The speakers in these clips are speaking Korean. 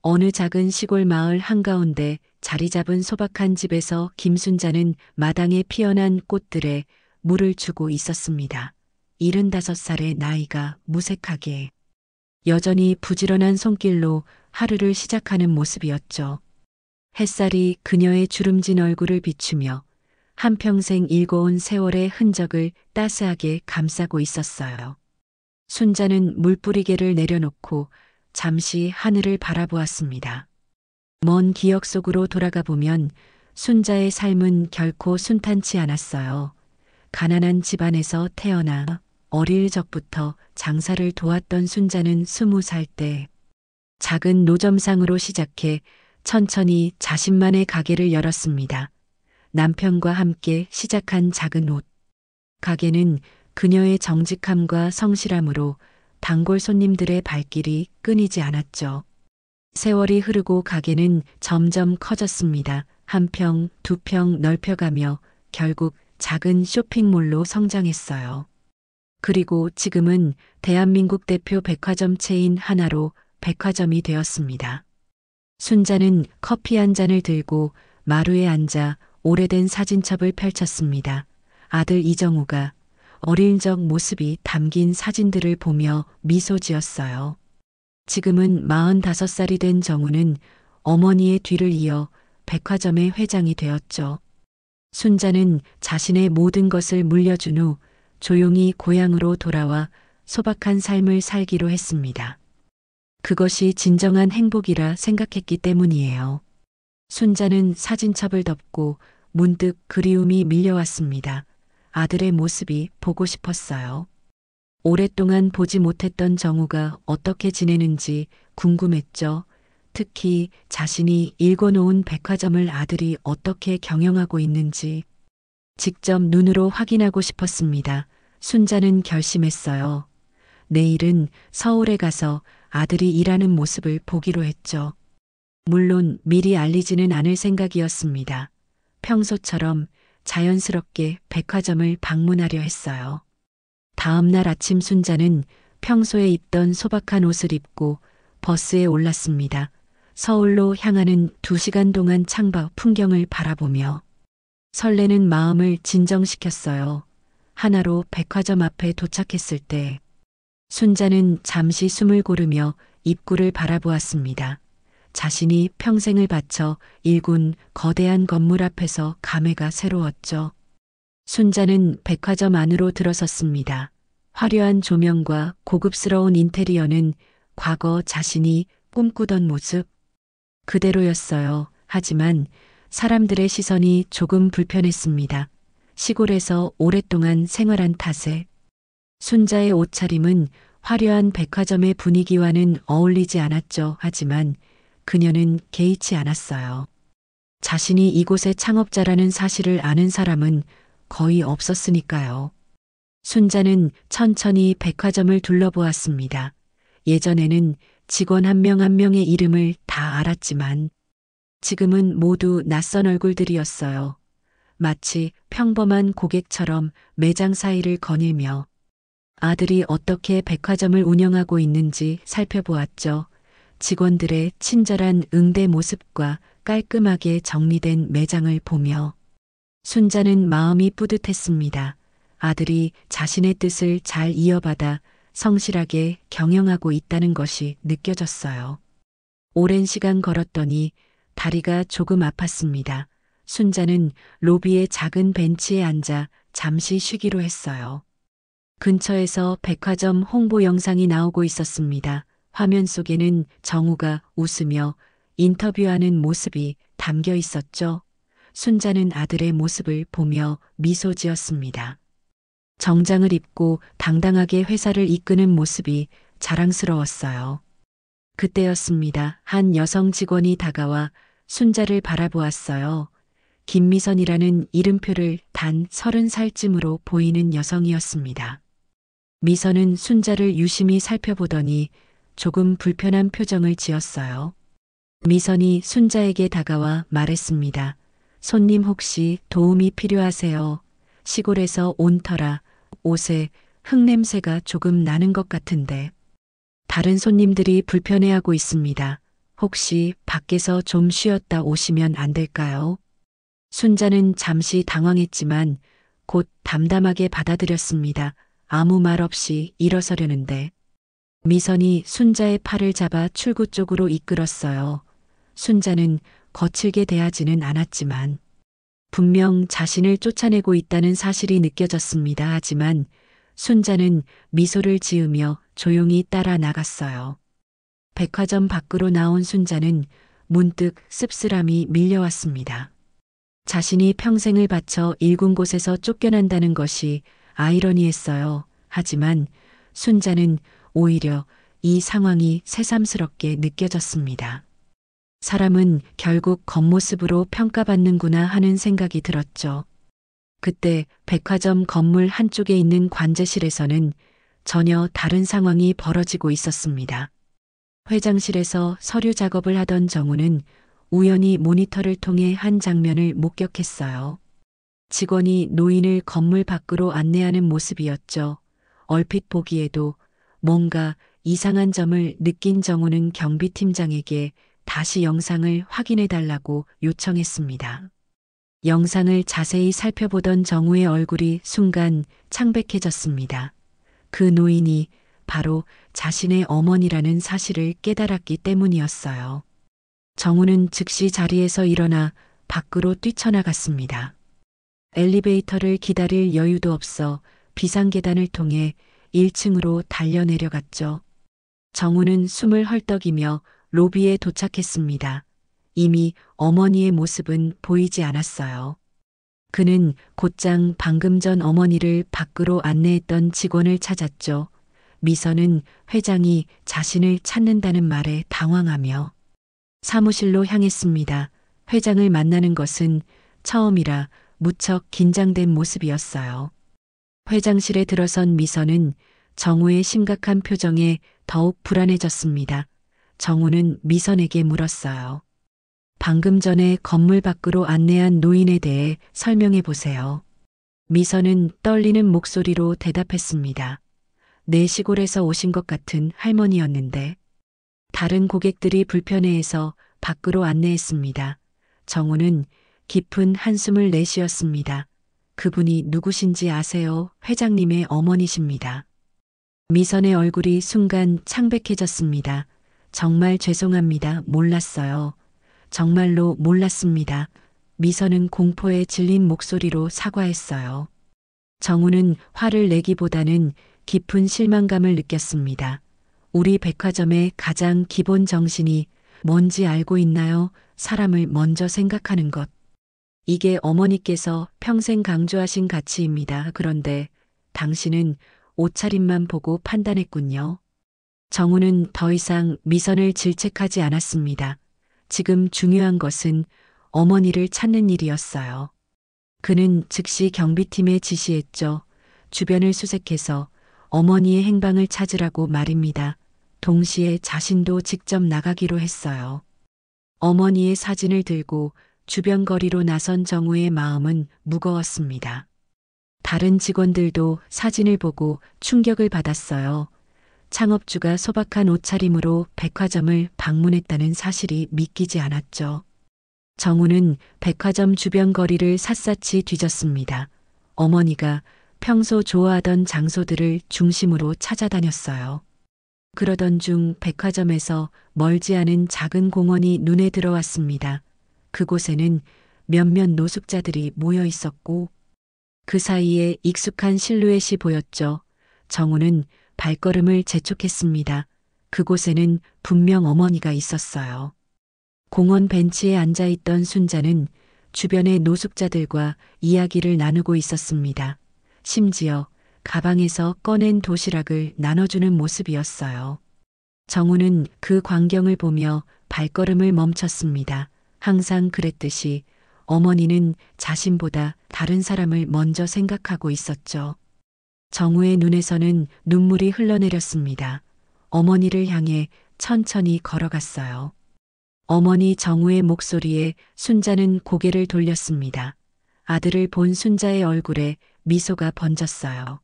어느 작은 시골 마을 한가운데 자리 잡은 소박한 집에서 김순자는 마당에 피어난 꽃들에 물을 주고 있었습니다. 75살의 나이가 무색하게 여전히 부지런한 손길로 하루를 시작하는 모습이었죠. 햇살이 그녀의 주름진 얼굴을 비추며 한평생 일궈온 세월의 흔적을 따스하게 감싸고 있었어요. 순자는 물뿌리개를 내려놓고 잠시 하늘을 바라보았습니다. 먼 기억 속으로 돌아가 보면 순자의 삶은 결코 순탄치 않았어요. 가난한 집안에서 태어나 어릴 적부터 장사를 도왔던 순자는 20살 때 작은 노점상으로 시작해 천천히 자신만의 가게를 열었습니다. 남편과 함께 시작한 작은 옷 가게는 그녀의 정직함과 성실함으로 단골 손님들의 발길이 끊이지 않았죠. 세월이 흐르고 가게는 점점 커졌습니다. 한 평, 두 평 넓혀가며 결국 작은 쇼핑몰로 성장했어요. 그리고 지금은 대한민국 대표 백화점 체인 하나로 백화점이 되었습니다. 순자는 커피 한 잔을 들고 마루에 앉아 오래된 사진첩을 펼쳤습니다. 아들 이정우가 어릴 적 모습이 담긴 사진들을 보며 미소 지었어요. 지금은 45살이 된 정우는 어머니의 뒤를 이어 백화점의 회장이 되었죠. 순자는 자신의 모든 것을 물려준 후 조용히 고향으로 돌아와 소박한 삶을 살기로 했습니다. 그것이 진정한 행복이라 생각했기 때문이에요. 순자는 사진첩을 덮고 문득 그리움이 밀려왔습니다. 아들의 모습이 보고 싶었어요. 오랫동안 보지 못했던 정우가 어떻게 지내는지 궁금했죠. 특히 자신이 일궈놓은 백화점을 아들이 어떻게 경영하고 있는지 직접 눈으로 확인하고 싶었습니다. 순자는 결심했어요. 내일은 서울에 가서 아들이 일하는 모습을 보기로 했죠. 물론 미리 알리지는 않을 생각이었습니다. 평소처럼 자연스럽게 백화점을 방문하려 했어요. 다음 날 아침 순자는 평소에 입던 소박한 옷을 입고 버스에 올랐습니다. 서울로 향하는 2시간 동안 창밖 풍경을 바라보며 설레는 마음을 진정시켰어요. 하나로 백화점 앞에 도착했을 때 순자는 잠시 숨을 고르며 입구를 바라보았습니다. 자신이 평생을 바쳐 일군 거대한 건물 앞에서 감회가 새로웠죠. 순자는 백화점 안으로 들어섰습니다. 화려한 조명과 고급스러운 인테리어는 과거 자신이 꿈꾸던 모습 그대로였어요. 하지만 사람들의 시선이 조금 불편했습니다. 시골에서 오랫동안 생활한 탓에 순자의 옷차림은 화려한 백화점의 분위기와는 어울리지 않았죠. 하지만 그녀는 개의치 않았어요. 자신이 이곳의 창업자라는 사실을 아는 사람은 거의 없었으니까요. 순자는 천천히 백화점을 둘러보았습니다. 예전에는 직원 한 명 한 명의 이름을 다 알았지만 지금은 모두 낯선 얼굴들이었어요. 마치 평범한 고객처럼 매장 사이를 거닐며 아들이 어떻게 백화점을 운영하고 있는지 살펴보았죠. 직원들의 친절한 응대 모습과 깔끔하게 정리된 매장을 보며 순자는 마음이 뿌듯했습니다. 아들이 자신의 뜻을 잘 이어받아 성실하게 경영하고 있다는 것이 느껴졌어요. 오랜 시간 걸었더니 다리가 조금 아팠습니다. 순자는 로비의 작은 벤치에 앉아 잠시 쉬기로 했어요. 근처에서 백화점 홍보 영상이 나오고 있었습니다. 화면 속에는 정우가 웃으며 인터뷰하는 모습이 담겨 있었죠. 순자는 아들의 모습을 보며 미소 지었습니다. 정장을 입고 당당하게 회사를 이끄는 모습이 자랑스러웠어요. 그때였습니다. 한 여성 직원이 다가와 순자를 바라보았어요. 김미선이라는 이름표를 단 30살쯤으로 보이는 여성이었습니다. 미선은 순자를 유심히 살펴보더니 조금 불편한 표정을 지었어요. 미선이 순자에게 다가와 말했습니다. 손님 혹시 도움이 필요하세요? 시골에서 온 터라 옷에 흙냄새가 조금 나는 것 같은데 다른 손님들이 불편해하고 있습니다. 혹시 밖에서 좀 쉬었다 오시면 안 될까요? 순자는 잠시 당황했지만 곧 담담하게 받아들였습니다. 아무 말 없이 일어서려는데 미선이 순자의 팔을 잡아 출구 쪽으로 이끌었어요. 순자는 거칠게 대하지는 않았지만 분명 자신을 쫓아내고 있다는 사실이 느껴졌습니다. 하지만 순자는 미소를 지으며 조용히 따라 나갔어요. 백화점 밖으로 나온 순자는 문득 씁쓸함이 밀려왔습니다. 자신이 평생을 바쳐 일군 곳에서 쫓겨난다는 것이 아이러니했어요. 하지만 순자는 오히려 이 상황이 새삼스럽게 느껴졌습니다. 사람은 결국 겉모습으로 평가받는구나 하는 생각이 들었죠. 그때 백화점 건물 한쪽에 있는 관제실에서는 전혀 다른 상황이 벌어지고 있었습니다. 회장실에서 서류 작업을 하던 정우는 우연히 모니터를 통해 한 장면을 목격했어요. 직원이 노인을 건물 밖으로 안내하는 모습이었죠. 얼핏 보기에도 뭔가 이상한 점을 느낀 정우는 경비팀장에게 다시 영상을 확인해 달라고 요청했습니다. 영상을 자세히 살펴보던 정우의 얼굴이 순간 창백해졌습니다. 그 노인이 바로 자신의 어머니라는 사실을 깨달았기 때문이었어요. 정우는 즉시 자리에서 일어나 밖으로 뛰쳐나갔습니다. 엘리베이터를 기다릴 여유도 없어 비상계단을 통해 1층으로 달려내려갔죠. 정우는 숨을 헐떡이며 로비에 도착했습니다. 이미 어머니의 모습은 보이지 않았어요. 그는 곧장 방금 전 어머니를 밖으로 안내했던 직원을 찾았죠. 미선은 회장이 자신을 찾는다는 말에 당황하며 사무실로 향했습니다. 회장을 만나는 것은 처음이라 무척 긴장된 모습이었어요. 회장실에 들어선 미선은 정우의 심각한 표정에 더욱 불안해졌습니다. 정우는 미선에게 물었어요. 방금 전에 건물 밖으로 안내한 노인에 대해 설명해 보세요. 미선은 떨리는 목소리로 대답했습니다. 내 시골에서 오신 것 같은 할머니였는데 다른 고객들이 불편해해서 밖으로 안내했습니다. 정우는 깊은 한숨을 내쉬었습니다. 그분이 누구신지 아세요? 회장님의 어머니십니다. 미선의 얼굴이 순간 창백해졌습니다. 정말 죄송합니다. 몰랐어요. 정말로 몰랐습니다. 미선은 공포에 질린 목소리로 사과했어요. 정우는 화를 내기보다는 깊은 실망감을 느꼈습니다. 우리 백화점의 가장 기본 정신이 뭔지 알고 있나요? 사람을 먼저 생각하는 것. 이게 어머니께서 평생 강조하신 가치입니다. 그런데 당신은 옷차림만 보고 판단했군요. 정우는 더 이상 미선을 질책하지 않았습니다. 지금 중요한 것은 어머니를 찾는 일이었어요. 그는 즉시 경비팀에 지시했죠. 주변을 수색해서 어머니의 행방을 찾으라고 말입니다. 동시에 자신도 직접 나가기로 했어요. 어머니의 사진을 들고 주변 거리로 나선 정우의 마음은 무거웠습니다. 다른 직원들도 사진을 보고 충격을 받았어요. 창업주가 소박한 옷차림으로 백화점을 방문했다는 사실이 믿기지 않았죠. 정우는 백화점 주변 거리를 샅샅이 뒤졌습니다. 어머니가 평소 좋아하던 장소들을 중심으로 찾아다녔어요. 그러던 중 백화점에서 멀지 않은 작은 공원이 눈에 들어왔습니다. 그곳에는 몇몇 노숙자들이 모여 있었고 그 사이에 익숙한 실루엣이 보였죠. 정우는 발걸음을 재촉했습니다. 그곳에는 분명 어머니가 있었어요. 공원 벤치에 앉아있던 순자는 주변의 노숙자들과 이야기를 나누고 있었습니다. 심지어 가방에서 꺼낸 도시락을 나눠주는 모습이었어요. 정우는 그 광경을 보며 발걸음을 멈췄습니다. 항상 그랬듯이 어머니는 자신보다 다른 사람을 먼저 생각하고 있었죠. 정우의 눈에서는 눈물이 흘러내렸습니다. 어머니를 향해 천천히 걸어갔어요. 어머니 정우의 목소리에 순자는 고개를 돌렸습니다. 아들을 본 순자의 얼굴에 미소가 번졌어요.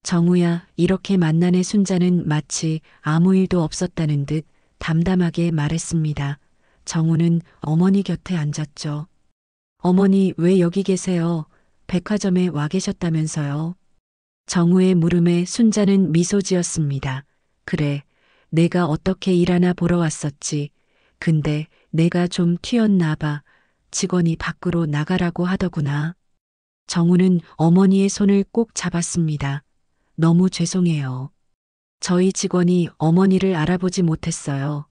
정우야, 이렇게 만나네. 순자는 마치 아무 일도 없었다는 듯 담담하게 말했습니다. 정우는 어머니 곁에 앉았죠. 어머니 왜 여기 계세요? 백화점에 와 계셨다면서요. 정우의 물음에 순자는 미소 지었습니다. 그래, 내가 어떻게 일하나 보러 왔었지. 근데 내가 좀 튀었나 봐. 직원이 밖으로 나가라고 하더구나. 정우는 어머니의 손을 꼭 잡았습니다. 너무 죄송해요. 저희 직원이 어머니를 알아보지 못했어요.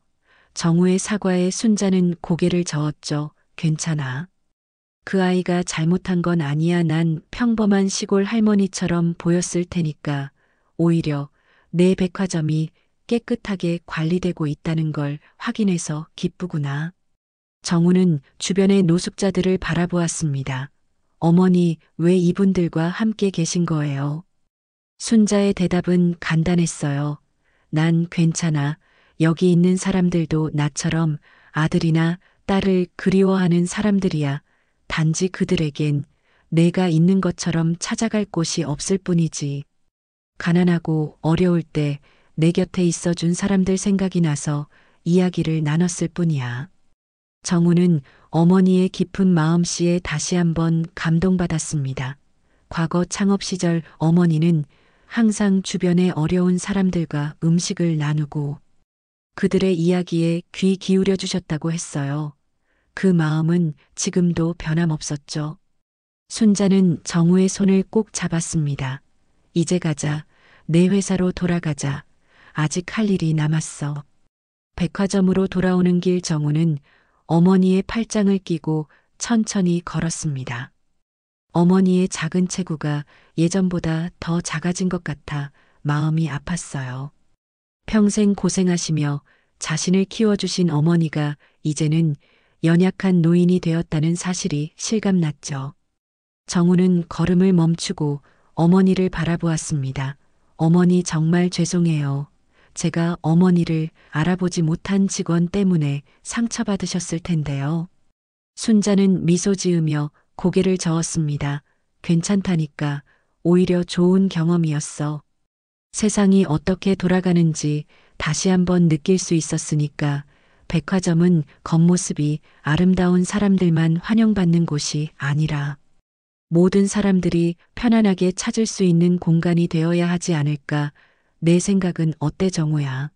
정우의 사과에 순자는 고개를 저었죠. 괜찮아. 그 아이가 잘못한 건 아니야. 난 평범한 시골 할머니처럼 보였을 테니까. 오히려 내 백화점이 깨끗하게 관리되고 있다는 걸 확인해서 기쁘구나. 정우는 주변의 노숙자들을 바라보았습니다. 어머니, 왜 이분들과 함께 계신 거예요? 순자의 대답은 간단했어요. 난 괜찮아. 여기 있는 사람들도 나처럼 아들이나 딸을 그리워하는 사람들이야. 단지 그들에겐 내가 있는 것처럼 찾아갈 곳이 없을 뿐이지. 가난하고 어려울 때 내 곁에 있어 준 사람들 생각이 나서 이야기를 나눴을 뿐이야. 정우는 어머니의 깊은 마음씨에 다시 한번 감동받았습니다. 과거 창업 시절 어머니는 항상 주변의 어려운 사람들과 음식을 나누고 그들의 이야기에 귀 기울여 주셨다고 했어요. 그 마음은 지금도 변함없었죠. 순자는 정우의 손을 꼭 잡았습니다. 이제 가자. 내 회사로 돌아가자. 아직 할 일이 남았어. 백화점으로 돌아오는 길 정우는 어머니의 팔짱을 끼고 천천히 걸었습니다. 어머니의 작은 체구가 예전보다 더 작아진 것 같아 마음이 아팠어요. 평생 고생하시며 자신을 키워주신 어머니가 이제는 연약한 노인이 되었다는 사실이 실감났죠. 정우는 걸음을 멈추고 어머니를 바라보았습니다. 어머니 정말 죄송해요. 제가 어머니를 알아보지 못한 직원 때문에 상처받으셨을 텐데요. 순자는 미소 지으며 고개를 저었습니다. 괜찮다니까. 오히려 좋은 경험이었어. 세상이 어떻게 돌아가는지 다시 한번 느낄 수 있었으니까 백화점은 겉모습이 아름다운 사람들만 환영받는 곳이 아니라 모든 사람들이 편안하게 찾을 수 있는 공간이 되어야 하지 않을까. 내 생각은 어때 정우야?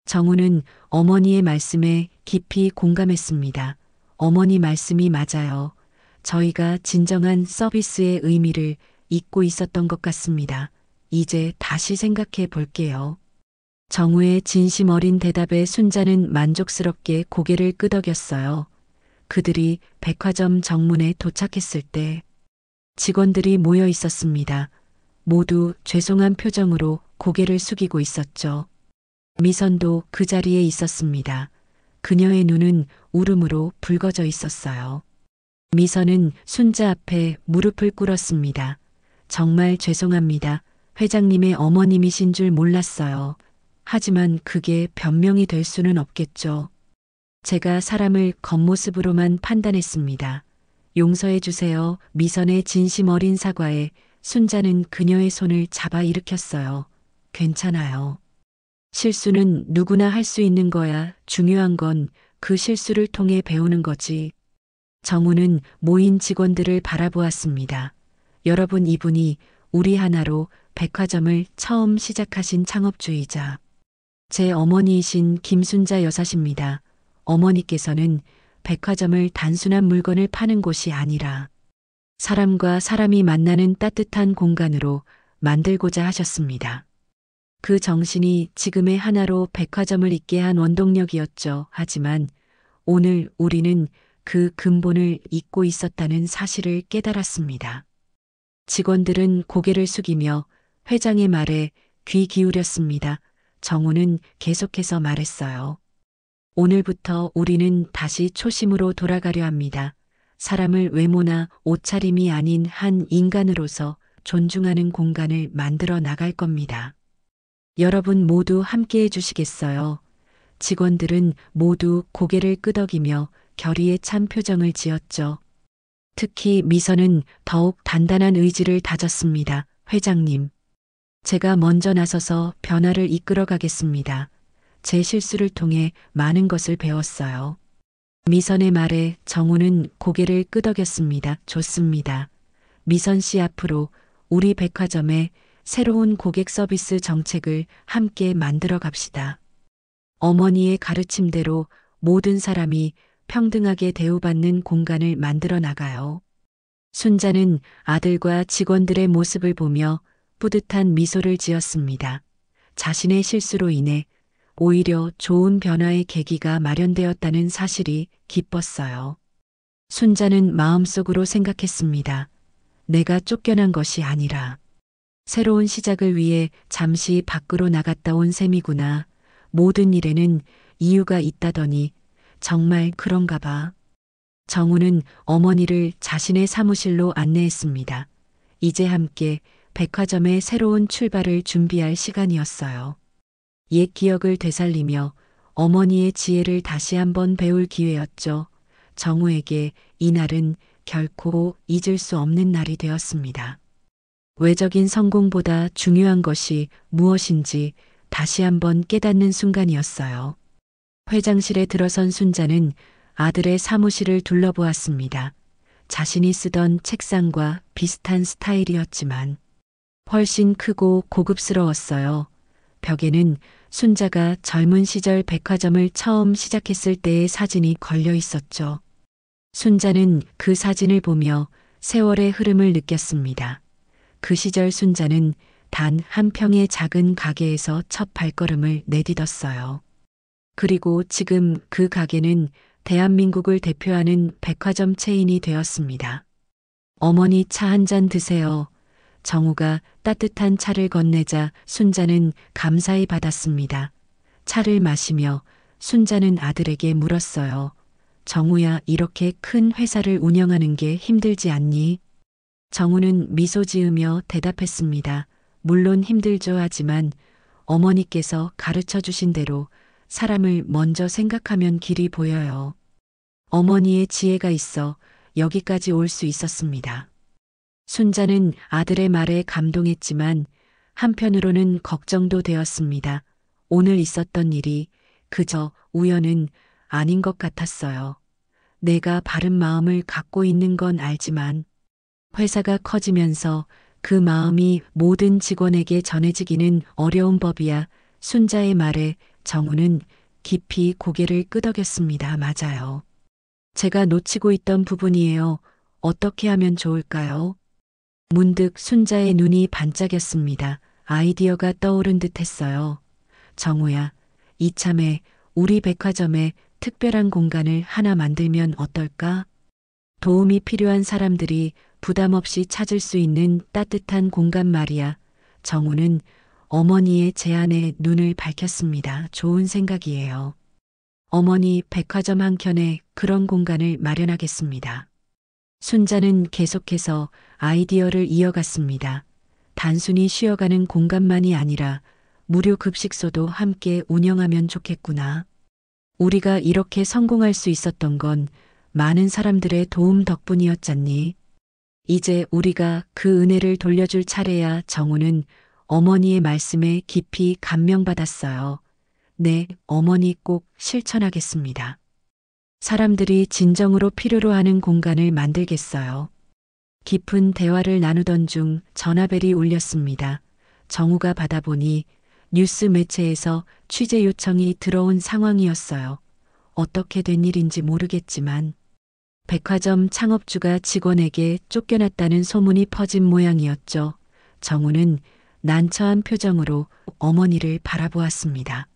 정우는 어머니의 말씀에 깊이 공감했습니다. 어머니 말씀이 맞아요. 저희가 진정한 서비스의 의미를 잊고 있었던 것 같습니다. 이제 다시 생각해 볼게요. 정우의 진심 어린 대답에 순자는 만족스럽게 고개를 끄덕였어요. 그들이 백화점 정문에 도착했을 때 직원들이 모여 있었습니다. 모두 죄송한 표정으로 고개를 숙이고 있었죠. 미선도 그 자리에 있었습니다. 그녀의 눈은 울음으로 붉어져 있었어요. 미선은 순자 앞에 무릎을 꿇었습니다. 정말 죄송합니다. 회장님의 어머님이신 줄 몰랐어요. 하지만 그게 변명이 될 수는 없겠죠. 제가 사람을 겉모습으로만 판단했습니다. 용서해 주세요. 미선의 진심 어린 사과에 순자는 그녀의 손을 잡아 일으켰어요. 괜찮아요. 실수는 누구나 할 수 있는 거야. 중요한 건 그 실수를 통해 배우는 거지. 정우는 모인 직원들을 바라보았습니다. 여러분, 이분이 우리 하나로 백화점을 처음 시작하신 창업주의자. 제 어머니이신 김순자 여사십니다. 어머니께서는 백화점을 단순한 물건을 파는 곳이 아니라 사람과 사람이 만나는 따뜻한 공간으로 만들고자 하셨습니다. 그 정신이 지금의 하나로 백화점을 있게 한 원동력이었죠. 하지만 오늘 우리는 그 근본을 잊고 있었다는 사실을 깨달았습니다. 직원들은 고개를 숙이며 회장의 말에 귀 기울였습니다. 정우는 계속해서 말했어요. 오늘부터 우리는 다시 초심으로 돌아가려 합니다. 사람을 외모나 옷차림이 아닌 한 인간으로서 존중하는 공간을 만들어 나갈 겁니다. 여러분 모두 함께 해주시겠어요? 직원들은 모두 고개를 끄덕이며 결의에 찬 표정을 지었죠. 특히 미선은 더욱 단단한 의지를 다졌습니다. 회장님, 제가 먼저 나서서 변화를 이끌어 가겠습니다. 제 실수를 통해 많은 것을 배웠어요. 미선의 말에 정우는 고개를 끄덕였습니다. 좋습니다. 미선 씨 앞으로 우리 백화점에 새로운 고객 서비스 정책을 함께 만들어 갑시다. 어머니의 가르침대로 모든 사람이 평등하게 대우받는 공간을 만들어 나가요. 순자는 아들과 직원들의 모습을 보며 뿌듯한 미소를 지었습니다. 자신의 실수로 인해 오히려 좋은 변화의 계기가 마련되었다는 사실이 기뻤어요. 순자는 마음속으로 생각했습니다. 내가 쫓겨난 것이 아니라 새로운 시작을 위해 잠시 밖으로 나갔다 온 셈이구나. 모든 일에는 이유가 있다더니 정말 그런가 봐. 정우는 어머니를 자신의 사무실로 안내했습니다. 이제 함께 백화점의 새로운 출발을 준비할 시간이었어요. 옛 기억을 되살리며 어머니의 지혜를 다시 한번 배울 기회였죠. 정우에게 이날은 결코 잊을 수 없는 날이 되었습니다. 외적인 성공보다 중요한 것이 무엇인지 다시 한번 깨닫는 순간이었어요. 회장실에 들어선 순자는 아들의 사무실을 둘러보았습니다. 자신이 쓰던 책상과 비슷한 스타일이었지만 훨씬 크고 고급스러웠어요. 벽에는 순자가 젊은 시절 백화점을 처음 시작했을 때의 사진이 걸려 있었죠. 순자는 그 사진을 보며 세월의 흐름을 느꼈습니다. 그 시절 순자는 단 한 평의 작은 가게에서 첫 발걸음을 내딛었어요. 그리고 지금 그 가게는 대한민국을 대표하는 백화점 체인이 되었습니다. 어머니 차 한 잔 드세요. 정우가 따뜻한 차를 건네자 순자는 감사히 받았습니다. 차를 마시며 순자는 아들에게 물었어요. 정우야, 이렇게 큰 회사를 운영하는 게 힘들지 않니? 정우는 미소 지으며 대답했습니다. 물론 힘들죠. 하지만 어머니께서 가르쳐 주신 대로 사람을 먼저 생각하면 길이 보여요. 어머니의 지혜가 있어 여기까지 올 수 있었습니다. 순자는 아들의 말에 감동했지만 한편으로는 걱정도 되었습니다. 오늘 있었던 일이 그저 우연은 아닌 것 같았어요. 내가 바른 마음을 갖고 있는 건 알지만 회사가 커지면서 그 마음이 모든 직원에게 전해지기는 어려운 법이야. 순자의 말에 정우는 깊이 고개를 끄덕였습니다. 맞아요. 제가 놓치고 있던 부분이에요. 어떻게 하면 좋을까요? 문득 순자의 눈이 반짝였습니다. 아이디어가 떠오른 듯 했어요. 정우야, 이참에 우리 백화점에 특별한 공간을 하나 만들면 어떨까? 도움이 필요한 사람들이 부담 없이 찾을 수 있는 따뜻한 공간 말이야. 정우는 어머니의 제안에 눈을 밝혔습니다. 좋은 생각이에요. 어머니, 백화점 한켠에 그런 공간을 마련하겠습니다. 순자는 계속해서 아이디어를 이어갔습니다. 단순히 쉬어가는 공간만이 아니라 무료 급식소도 함께 운영하면 좋겠구나. 우리가 이렇게 성공할 수 있었던 건 많은 사람들의 도움 덕분이었잖니. 이제 우리가 그 은혜를 돌려줄 차례야. 정우는 어머니의 말씀에 깊이 감명받았어요. 네, 어머니 꼭 실천하겠습니다. 사람들이 진정으로 필요로 하는 공간을 만들겠어요. 깊은 대화를 나누던 중 전화벨이 울렸습니다. 정우가 받아보니 뉴스 매체에서 취재 요청이 들어온 상황이었어요. 어떻게 된 일인지 모르겠지만 백화점 창업주가 직원에게 쫓겨났다는 소문이 퍼진 모양이었죠. 정우는 난처한 표정으로 어머니를 바라보았습니다.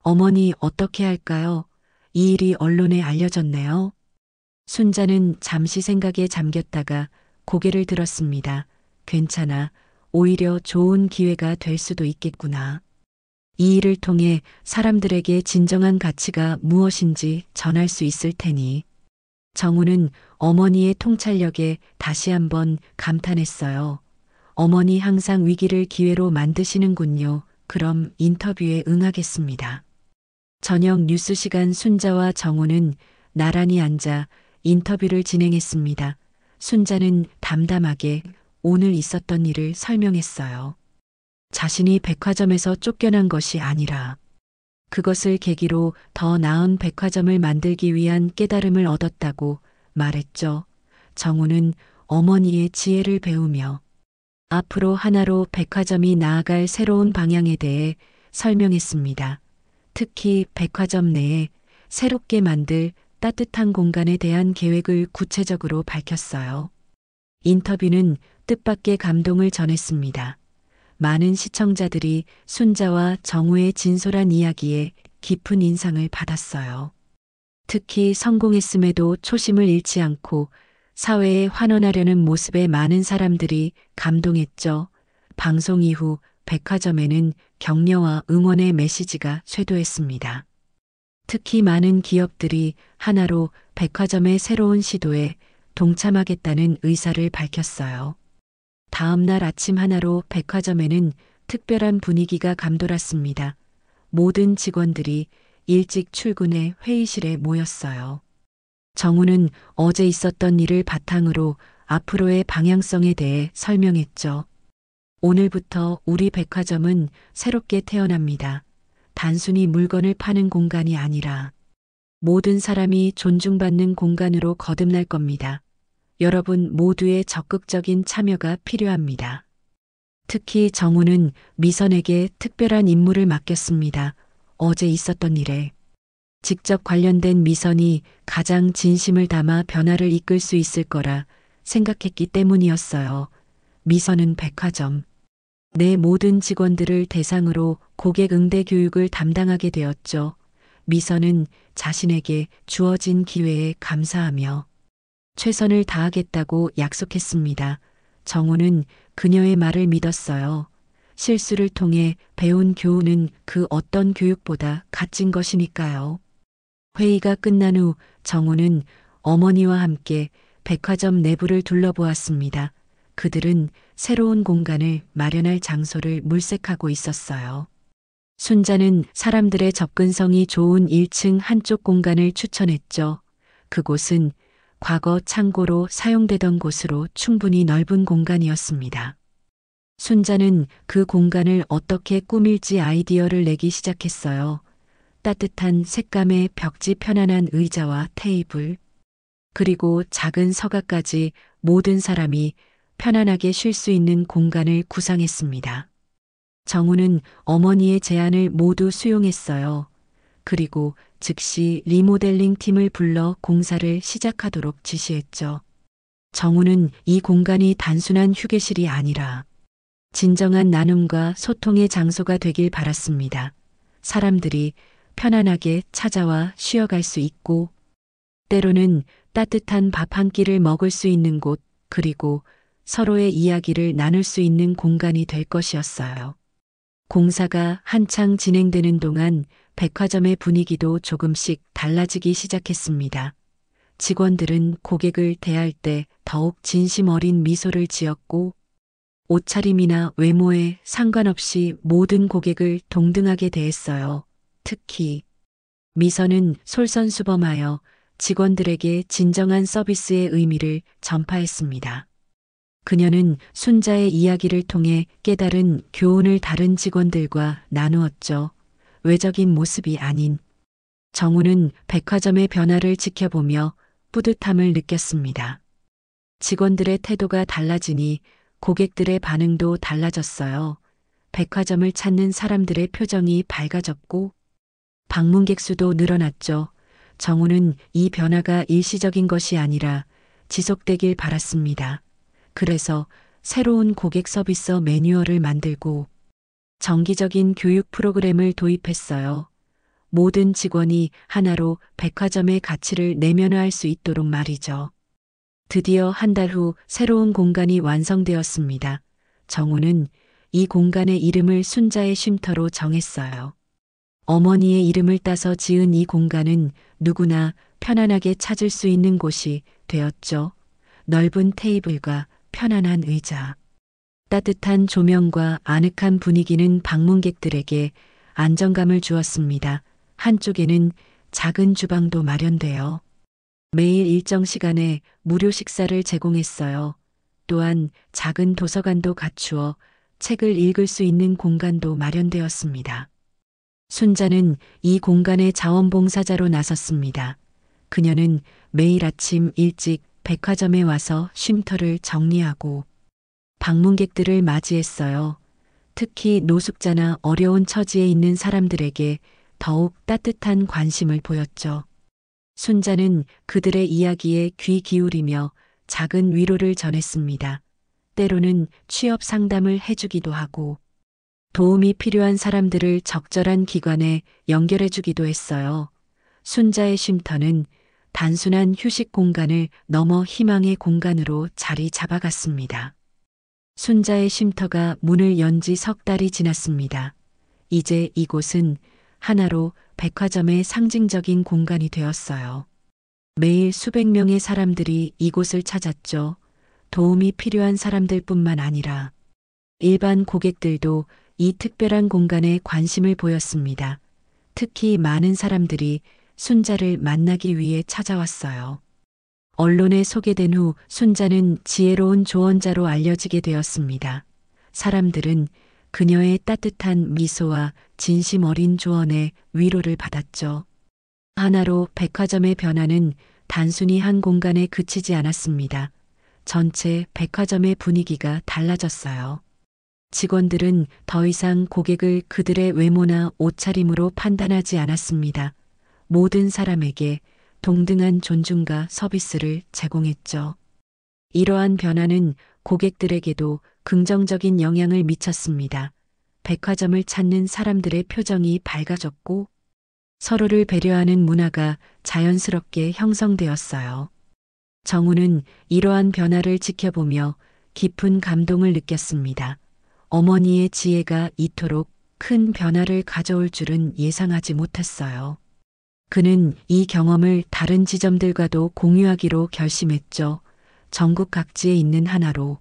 어머니, 어떻게 할까요? 이 일이 언론에 알려졌네요. 순자는 잠시 생각에 잠겼다가 고개를 들었습니다. 괜찮아. 오히려 좋은 기회가 될 수도 있겠구나. 이 일을 통해 사람들에게 진정한 가치가 무엇인지 전할 수 있을 테니. 정우는 어머니의 통찰력에 다시 한번 감탄했어요. 어머니 항상 위기를 기회로 만드시는군요. 그럼 인터뷰에 응하겠습니다. 저녁 뉴스 시간 순자와 정우는 나란히 앉아 인터뷰를 진행했습니다. 순자는 담담하게 오늘 있었던 일을 설명했어요. 자신이 백화점에서 쫓겨난 것이 아니라 그것을 계기로 더 나은 백화점을 만들기 위한 깨달음을 얻었다고 말했죠. 정우는 어머니의 지혜를 배우며 앞으로 하나로 백화점이 나아갈 새로운 방향에 대해 설명했습니다. 특히 백화점 내에 새롭게 만들 따뜻한 공간에 대한 계획을 구체적으로 밝혔어요. 인터뷰는 뜻밖의 감동을 전했습니다. 많은 시청자들이 순자와 정우의 진솔한 이야기에 깊은 인상을 받았어요. 특히 성공했음에도 초심을 잃지 않고 사회에 환원하려는 모습에 많은 사람들이 감동했죠. 방송 이후 백화점에는 격려와 응원의 메시지가 쇄도했습니다. 특히 많은 기업들이 하나로 백화점의 새로운 시도에 동참하겠다는 의사를 밝혔어요. 다음 날 아침 하나로 백화점에는 특별한 분위기가 감돌았습니다. 모든 직원들이 일찍 출근해 회의실에 모였어요. 정우는 어제 있었던 일을 바탕으로 앞으로의 방향성에 대해 설명했죠. 오늘부터 우리 백화점은 새롭게 태어납니다. 단순히 물건을 파는 공간이 아니라 모든 사람이 존중받는 공간으로 거듭날 겁니다. 여러분 모두의 적극적인 참여가 필요합니다. 특히 정우는 미선에게 특별한 임무를 맡겼습니다. 어제 있었던 일에 직접 관련된 미선이 가장 진심을 담아 변화를 이끌 수 있을 거라 생각했기 때문이었어요. 미선은 백화점 내 모든 직원들을 대상으로 고객 응대 교육을 담당하게 되었죠. 미선은 자신에게 주어진 기회에 감사하며 최선을 다하겠다고 약속했습니다. 정우는 그녀의 말을 믿었어요. 실수를 통해 배운 교훈은 그 어떤 교육보다 값진 것이니까요. 회의가 끝난 후 정우는 어머니와 함께 백화점 내부를 둘러보았습니다. 그들은 새로운 공간을 마련할 장소를 물색하고 있었어요. 순자는 사람들의 접근성이 좋은 1층 한쪽 공간을 추천했죠. 그곳은 과거 창고로 사용되던 곳으로 충분히 넓은 공간이었습니다. 순자는 그 공간을 어떻게 꾸밀지 아이디어를 내기 시작했어요. 따뜻한 색감의 벽지 편안한 의자와 테이블, 그리고 작은 서가까지 모든 사람이 편안하게 쉴 수 있는 공간을 구상했습니다. 정우는 어머니의 제안을 모두 수용했어요. 그리고 즉시 리모델링 팀을 불러 공사를 시작하도록 지시했죠. 정우는 이 공간이 단순한 휴게실이 아니라 진정한 나눔과 소통의 장소가 되길 바랐습니다. 사람들이 편안하게 찾아와 쉬어갈 수 있고 때로는 따뜻한 밥 한 끼를 먹을 수 있는 곳, 그리고 서로의 이야기를 나눌 수 있는 공간이 될 것이었어요. 공사가 한창 진행되는 동안 백화점의 분위기도 조금씩 달라지기 시작했습니다. 직원들은 고객을 대할 때 더욱 진심 어린 미소를 지었고 옷차림이나 외모에 상관없이 모든 고객을 동등하게 대했어요. 특히 미선은 솔선수범하여 직원들에게 진정한 서비스의 의미를 전파했습니다. 그녀는 순자의 이야기를 통해 깨달은 교훈을 다른 직원들과 나누었죠. 외적인 모습이 아닌. 정우는 백화점의 변화를 지켜보며 뿌듯함을 느꼈습니다. 직원들의 태도가 달라지니 고객들의 반응도 달라졌어요. 백화점을 찾는 사람들의 표정이 밝아졌고 방문객 수도 늘어났죠. 정우는 이 변화가 일시적인 것이 아니라 지속되길 바랐습니다. 그래서 새로운 고객 서비스 매뉴얼을 만들고 정기적인 교육 프로그램을 도입했어요. 모든 직원이 하나로 백화점의 가치를 내면화할 수 있도록 말이죠. 드디어 한 달 후 새로운 공간이 완성되었습니다. 정우는 이 공간의 이름을 순자의 쉼터로 정했어요. 어머니의 이름을 따서 지은 이 공간은 누구나 편안하게 찾을 수 있는 곳이 되었죠. 넓은 테이블과 편안한 의자, 따뜻한 조명과 아늑한 분위기는 방문객들에게 안정감을 주었습니다. 한쪽에는 작은 주방도 마련되어 매일 일정 시간에 무료 식사를 제공했어요. 또한 작은 도서관도 갖추어 책을 읽을 수 있는 공간도 마련되었습니다. 순자는 이 공간의 자원봉사자로 나섰습니다. 그녀는 매일 아침 일찍 백화점에 와서 쉼터를 정리하고 방문객들을 맞이했어요. 특히 노숙자나 어려운 처지에 있는 사람들에게 더욱 따뜻한 관심을 보였죠. 순자는 그들의 이야기에 귀 기울이며 작은 위로를 전했습니다. 때로는 취업 상담을 해주기도 하고 도움이 필요한 사람들을 적절한 기관에 연결해주기도 했어요. 순자의 쉼터는 단순한 휴식 공간을 넘어 희망의 공간으로 자리 잡아갔습니다. 순자의 쉼터가 문을 연 지 석 달이 지났습니다. 이제 이곳은 하나로 백화점의 상징적인 공간이 되었어요. 매일 수백 명의 사람들이 이곳을 찾았죠. 도움이 필요한 사람들뿐만 아니라 일반 고객들도 이 특별한 공간에 관심을 보였습니다. 특히 많은 사람들이 순자를 만나기 위해 찾아왔어요. 언론에 소개된 후 순자는 지혜로운 조언자로 알려지게 되었습니다. 사람들은 그녀의 따뜻한 미소와 진심 어린 조언에 위로를 받았죠. 하나로 백화점의 변화는 단순히 한 공간에 그치지 않았습니다. 전체 백화점의 분위기가 달라졌어요. 직원들은 더 이상 고객을 그들의 외모나 옷차림으로 판단하지 않았습니다. 모든 사람에게 동등한 존중과 서비스를 제공했죠. 이러한 변화는 고객들에게도 긍정적인 영향을 미쳤습니다. 백화점을 찾는 사람들의 표정이 밝아졌고 서로를 배려하는 문화가 자연스럽게 형성되었어요. 정우는 이러한 변화를 지켜보며 깊은 감동을 느꼈습니다. 어머니의 지혜가 이토록 큰 변화를 가져올 줄은 예상하지 못했어요. 그는 이 경험을 다른 지점들과도 공유하기로 결심했죠. 전국 각지에 있는 하나로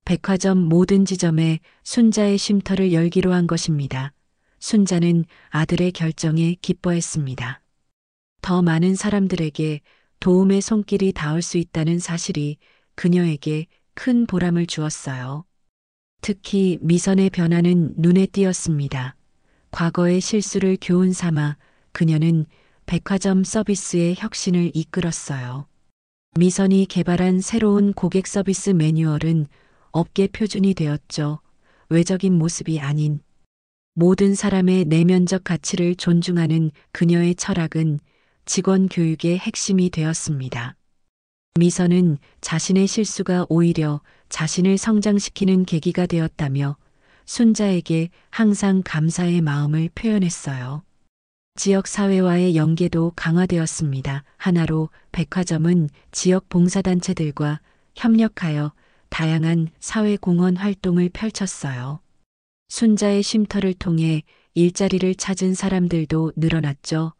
백화점 모든 지점에 순자의 쉼터를 열기로 한 것입니다. 순자는 아들의 결정에 기뻐했습니다. 더 많은 사람들에게 도움의 손길이 닿을 수 있다는 사실이 그녀에게 큰 보람을 주었어요. 특히 미선의 변화는 눈에 띄었습니다. 과거의 실수를 교훈 삼아 그녀는 백화점 서비스의 혁신을 이끌었어요. 미선이 개발한 새로운 고객 서비스 매뉴얼은 업계 표준이 되었죠. 외적인 모습이 아닌 모든 사람의 내면적 가치를 존중하는 그녀의 철학은 직원 교육의 핵심이 되었습니다. 미선은 자신의 실수가 오히려 자신을 성장시키는 계기가 되었다며 순자에게 항상 감사의 마음을 표현했어요. 지역 사회와의 연계도 강화되었습니다. 하나로 백화점은 지역 봉사단체들과 협력하여 다양한 사회공헌 활동을 펼쳤어요. 순자의 쉼터를 통해 일자리를 찾은 사람들도 늘어났죠.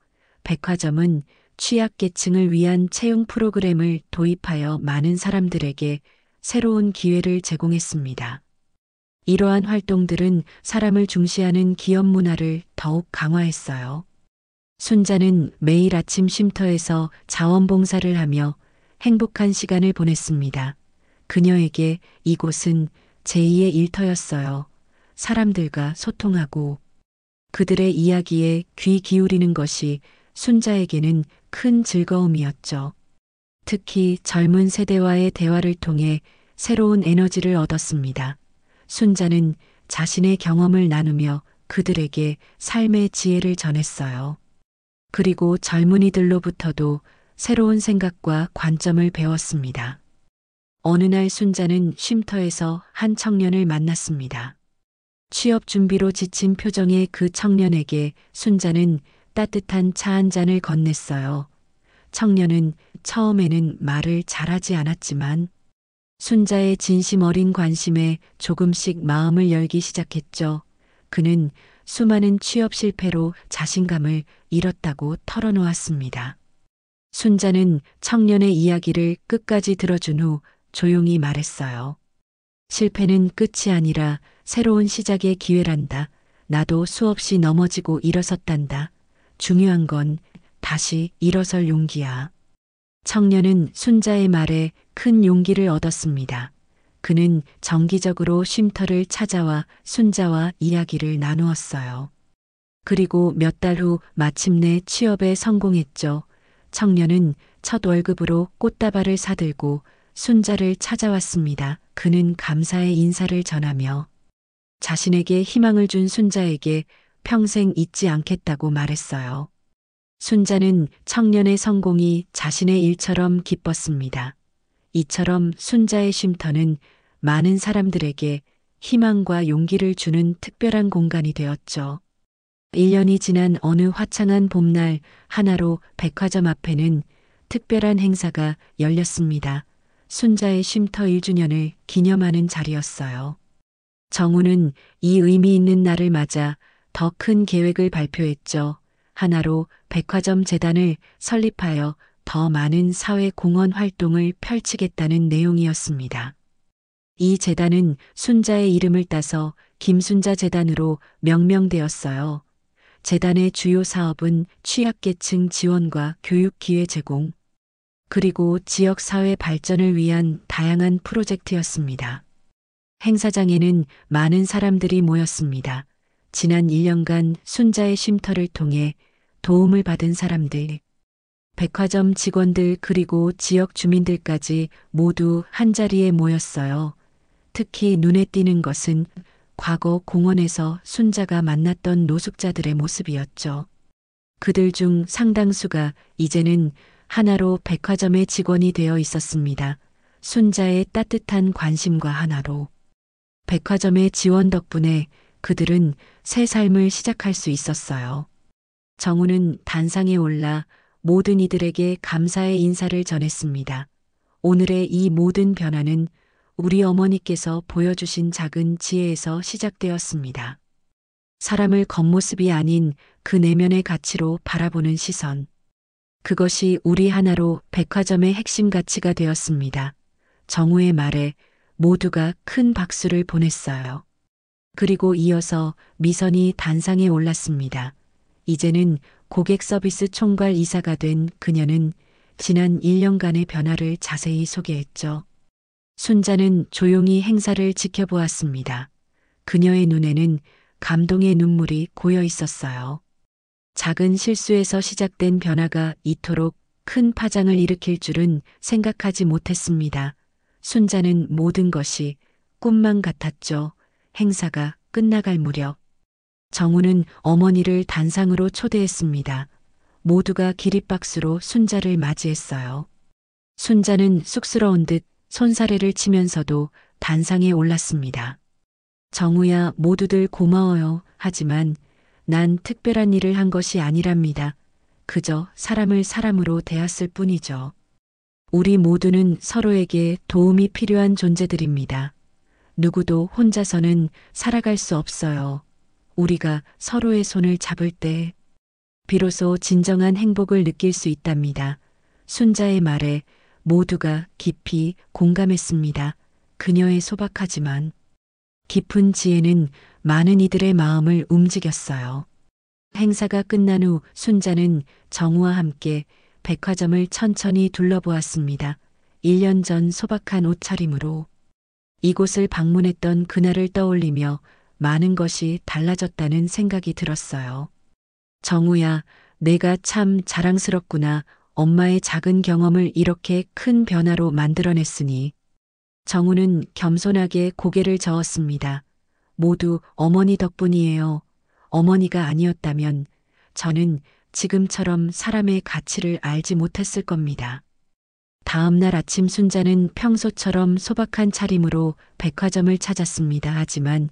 백화점은 취약계층을 위한 채용 프로그램을 도입하여 많은 사람들에게 새로운 기회를 제공했습니다. 이러한 활동들은 사람을 중시하는 기업 문화를 더욱 강화했어요. 순자는 매일 아침 쉼터에서 자원봉사를 하며 행복한 시간을 보냈습니다. 그녀에게 이곳은 제2의 일터였어요. 사람들과 소통하고 그들의 이야기에 귀 기울이는 것이 순자에게는 큰 즐거움이었죠. 특히 젊은 세대와의 대화를 통해 새로운 에너지를 얻었습니다. 순자는 자신의 경험을 나누며 그들에게 삶의 지혜를 전했어요. 그리고 젊은이들로부터도 새로운 생각과 관점을 배웠습니다. 어느 날 순자는 쉼터에서 한 청년을 만났습니다. 취업 준비로 지친 표정의 그 청년에게 순자는 따뜻한 차 한 잔을 건넸어요. 청년은 처음에는 말을 잘하지 않았지만 순자의 진심 어린 관심에 조금씩 마음을 열기 시작했죠. 그는 수많은 취업 실패로 자신감을 잃었다고 털어놓았습니다. 순자는 청년의 이야기를 끝까지 들어준 후 조용히 말했어요. 실패는 끝이 아니라 새로운 시작의 기회란다. 나도 수없이 넘어지고 일어섰단다. 중요한 건 다시 일어설 용기야. 청년은 순자의 말에 큰 용기를 얻었습니다. 그는 정기적으로 쉼터를 찾아와 순자와 이야기를 나누었어요. 그리고 몇 달 후 마침내 취업에 성공했죠. 청년은 첫 월급으로 꽃다발을 사들고 순자를 찾아왔습니다. 그는 감사의 인사를 전하며 자신에게 희망을 준 순자에게 평생 잊지 않겠다고 말했어요. 순자는 청년의 성공이 자신의 일처럼 기뻤습니다. 이처럼 순자의 쉼터는 많은 사람들에게 희망과 용기를 주는 특별한 공간이 되었죠. 1년이 지난 어느 화창한 봄날 하나로 백화점 앞에는 특별한 행사가 열렸습니다. 순자의 쉼터 1주년을 기념하는 자리였어요. 정우는 이 의미 있는 날을 맞아 더 큰 계획을 발표했죠. 하나로 백화점 재단을 설립하여 더 많은 사회 공헌 활동을 펼치겠다는 내용이었습니다. 이 재단은 순자의 이름을 따서 김순자 재단으로 명명되었어요. 재단의 주요 사업은 취약계층 지원과 교육 기회 제공, 그리고 지역사회 발전을 위한 다양한 프로젝트였습니다. 행사장에는 많은 사람들이 모였습니다. 지난 1년간 순자의 쉼터를 통해 도움을 받은 사람들, 백화점 직원들 그리고 지역 주민들까지 모두 한자리에 모였어요. 특히 눈에 띄는 것은 과거 공원에서 순자가 만났던 노숙자들의 모습이었죠. 그들 중 상당수가 이제는 하나로 백화점의 직원이 되어 있었습니다. 순자의 따뜻한 관심과 하나로 백화점의 지원 덕분에 그들은 새 삶을 시작할 수 있었어요. 정우는 단상에 올라 모든 이들에게 감사의 인사를 전했습니다. 오늘의 이 모든 변화는 우리 어머니께서 보여주신 작은 지혜에서 시작되었습니다. 사람을 겉모습이 아닌 그 내면의 가치로 바라보는 시선. 그것이 우리 하나로 백화점의 핵심 가치가 되었습니다. 정우의 말에 모두가 큰 박수를 보냈어요. 그리고 이어서 미선이 단상에 올랐습니다. 이제는 고객 서비스 총괄 이사가 된 그녀는 지난 1년간의 변화를 자세히 소개했죠. 순자는 조용히 행사를 지켜보았습니다. 그녀의 눈에는 감동의 눈물이 고여 있었어요. 작은 실수에서 시작된 변화가 이토록 큰 파장을 일으킬 줄은 생각하지 못했습니다. 순자는 모든 것이 꿈만 같았죠. 행사가 끝나갈 무렵 정우는 어머니를 단상으로 초대했습니다. 모두가 기립박수로 순자를 맞이했어요. 순자는 쑥스러운 듯 손사래를 치면서도 단상에 올랐습니다. 정우야, 모두들 고마워요. 하지만 난 특별한 일을 한 것이 아니랍니다. 그저 사람을 사람으로 대했을 뿐이죠. 우리 모두는 서로에게 도움이 필요한 존재들입니다. 누구도 혼자서는 살아갈 수 없어요. 우리가 서로의 손을 잡을 때 비로소 진정한 행복을 느낄 수 있답니다. 순자의 말에 모두가 깊이 공감했습니다. 그녀의 소박하지만 깊은 지혜는 많은 이들의 마음을 움직였어요. 행사가 끝난 후 순자는 정우와 함께 백화점을 천천히 둘러보았습니다. 1년 전 소박한 옷차림으로 이곳을 방문했던 그날을 떠올리며 많은 것이 달라졌다는 생각이 들었어요. 정우야, 내가 참 자랑스럽구나. 엄마의 작은 경험을 이렇게 큰 변화로 만들어냈으니. 정우는 겸손하게 고개를 저었습니다. 모두 어머니 덕분이에요. 어머니가 아니었다면 저는 지금처럼 사람의 가치를 알지 못했을 겁니다. 다음 날 아침 순자는 평소처럼 소박한 차림으로 백화점을 찾았습니다. 하지만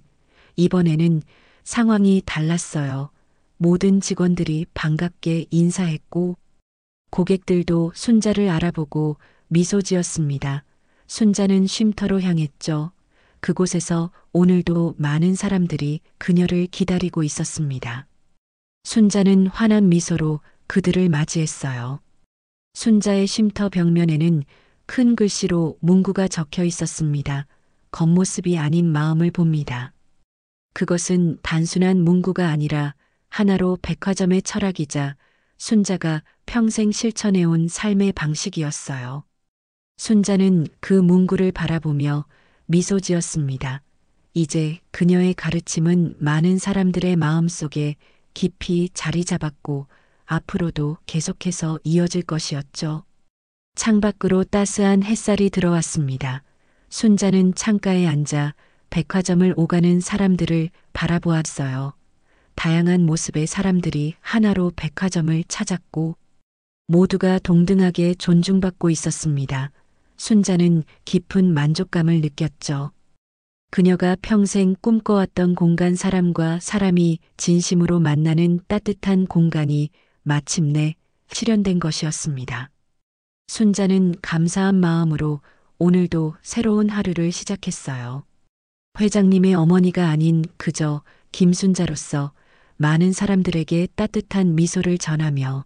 이번에는 상황이 달랐어요. 모든 직원들이 반갑게 인사했고 고객들도 순자를 알아보고 미소 지었습니다. 순자는 쉼터로 향했죠. 그곳에서 오늘도 많은 사람들이 그녀를 기다리고 있었습니다. 순자는 환한 미소로 그들을 맞이했어요. 순자의 쉼터 벽면에는 큰 글씨로 문구가 적혀 있었습니다. 겉모습이 아닌 마음을 봅니다. 그것은 단순한 문구가 아니라 하나로 백화점의 철학이자 순자가 평생 실천해온 삶의 방식이었어요. 순자는 그 문구를 바라보며 미소 지었습니다. 이제 그녀의 가르침은 많은 사람들의 마음속에 깊이 자리 잡았고 앞으로도 계속해서 이어질 것이었죠. 창밖으로 따스한 햇살이 들어왔습니다. 순자는 창가에 앉아 백화점을 오가는 사람들을 바라보았어요. 다양한 모습의 사람들이 하나로 백화점을 찾았고 모두가 동등하게 존중받고 있었습니다. 순자는 깊은 만족감을 느꼈죠. 그녀가 평생 꿈꿔왔던 공간, 사람과 사람이 진심으로 만나는 따뜻한 공간이 마침내 실현된 것이었습니다. 순자는 감사한 마음으로 오늘도 새로운 하루를 시작했어요. 회장님의 어머니가 아닌 그저 김순자로서 많은 사람들에게 따뜻한 미소를 전하며